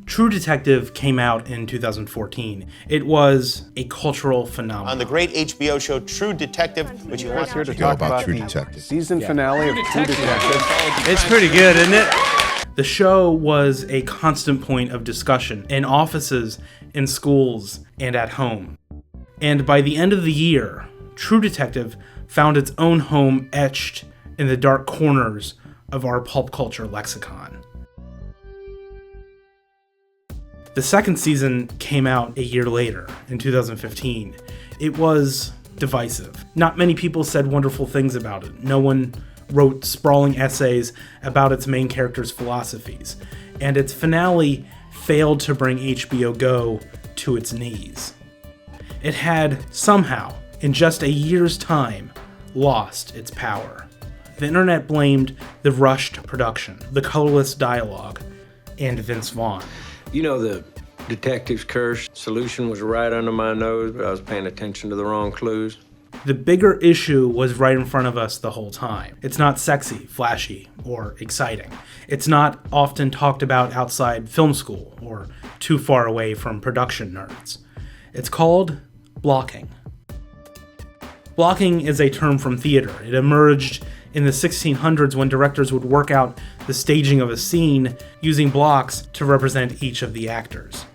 True Detective came out in 2014. It was a cultural phenomenon. On the great HBO show True Detective, which you here to talk about True the Detective. season finale of True Detective. It's pretty good, isn't it? The show was a constant point of discussion in offices, in schools, and at home. And by the end of the year, True Detective found its own home etched in the dark corners of our pulp culture lexicon. The second season came out a year later, in 2015. It was divisive. Not many people said wonderful things about it. No one wrote sprawling essays about its main character's philosophies. And its finale failed to bring HBO Go to its knees. It had somehow, in just a year's time, lost its power. The internet blamed the rushed production, the colorless dialogue, and Vince Vaughn. You know, the detective's curse solution was right under my nose, but I was paying attention to the wrong clues. The bigger issue was right in front of us the whole time. It's not sexy, flashy, or exciting. It's not often talked about outside film school or too far away from production nerds. It's called blocking. Blocking is a term from theater. It emerged in the 1600s when directors would work out the staging of a scene using blocks to represent each of the actors.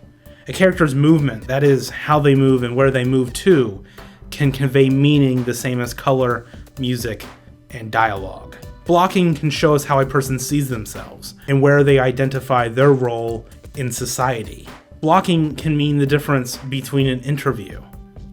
A character's movement, that is, how they move and where they move to, can convey meaning the same as color, music, and dialogue. Blocking can show us how a person sees themselves and where they identify their role in society. Blocking can mean the difference between an interview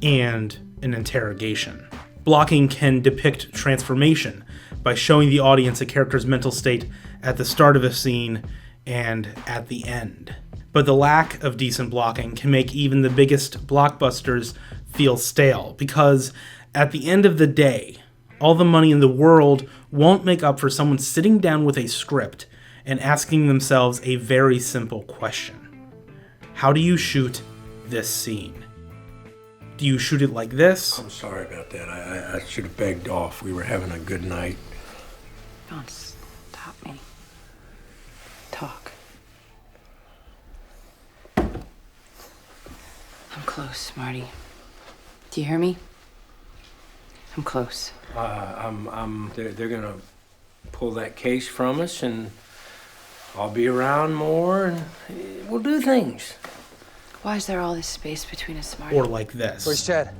and an interrogation. Blocking can depict transformation by showing the audience a character's mental state at the start of a scene and at the end. But the lack of decent blocking can make even the biggest blockbusters feel stale, because at the end of the day, all the money in the world won't make up for someone sitting down with a script and asking themselves a very simple question. How do you shoot this scene? Do you shoot it like this? I'm sorry about that. I should have begged off. We were having a good night. Don't stop me. Talk. I'm close, Marty. Do you hear me? I'm close. They're gonna pull that case from us, and I'll be around more, and we'll do things. Why is there all this space between us, Marty? Or like this. Where's Chad?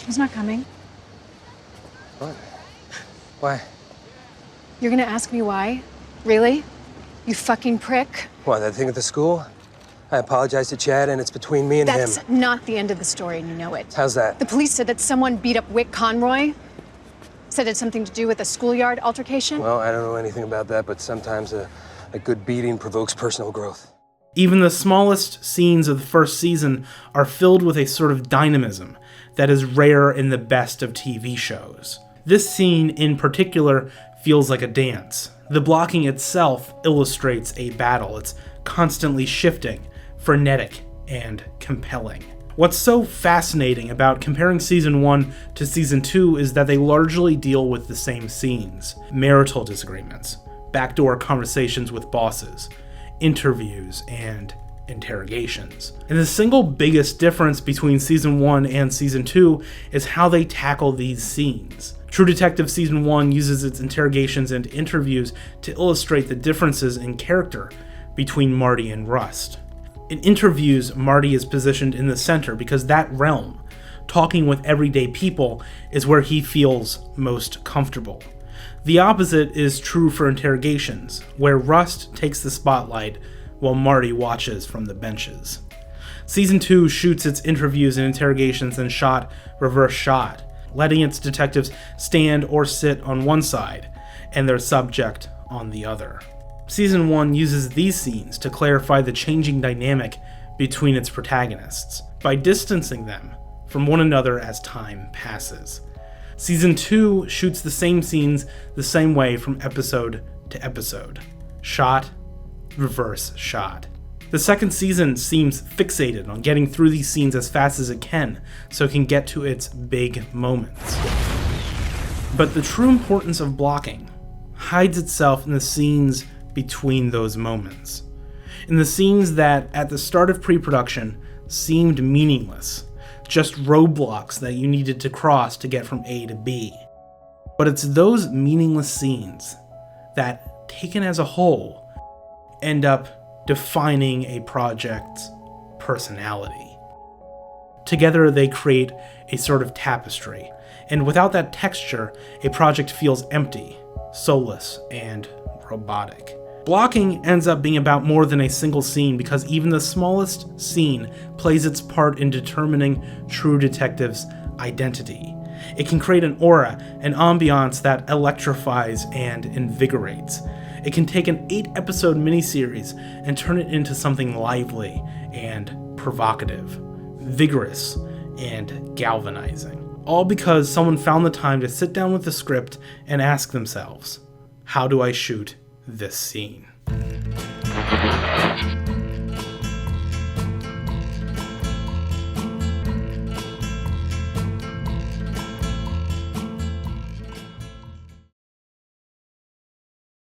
He's not coming. What? Why? You're gonna ask me why? Really? You fucking prick. What, that thing at the school? I apologized to Chad, and it's between me and him. That's not the end of the story, and you know it. How's that? The police said that someone beat up Wick Conroy. Said it's something to do with a schoolyard altercation. Well, I don't know anything about that, but sometimes a good beating provokes personal growth. Even the smallest scenes of the first season are filled with a sort of dynamism that is rare in the best of TV shows. This scene in particular feels like a dance. The blocking itself illustrates a battle. It's constantly shifting, frenetic, and compelling. What's so fascinating about comparing season 1 to season 2 is that they largely deal with the same scenes: marital disagreements, backdoor conversations with bosses, interviews, and interrogations. And the single biggest difference between season 1 and season 2 is how they tackle these scenes. True Detective season 1 uses its interrogations and interviews to illustrate the differences in character between Marty and Rust. In interviews, Marty is positioned in the center because that realm, talking with everyday people, is where he feels most comfortable. The opposite is true for interrogations, where Rust takes the spotlight while Marty watches from the benches. Season 2 shoots its interviews and interrogations in reverse shot, letting its detectives stand or sit on one side and their subject on the other. Season 1 uses these scenes to clarify the changing dynamic between its protagonists, by distancing them from one another as time passes. Season 2 shoots the same scenes the same way from episode to episode. Shot, reverse shot. The second season seems fixated on getting through these scenes as fast as it can, so it can get to its big moments. But the true importance of blocking hides itself in the scenes between those moments. In the scenes that, at the start of pre-production, seemed meaningless, just roadblocks that you needed to cross to get from A to B. But it's those meaningless scenes that, taken as a whole, end up defining a project's personality. Together they create a sort of tapestry, and without that texture, a project feels empty, soulless, and robotic. Blocking ends up being about more than a single scene because even the smallest scene plays its part in determining True Detective's identity. It can create an aura, an ambiance that electrifies and invigorates. It can take an 8-episode miniseries and turn it into something lively and provocative, vigorous and galvanizing. All because someone found the time to sit down with the script and ask themselves, how do I shoot this scene?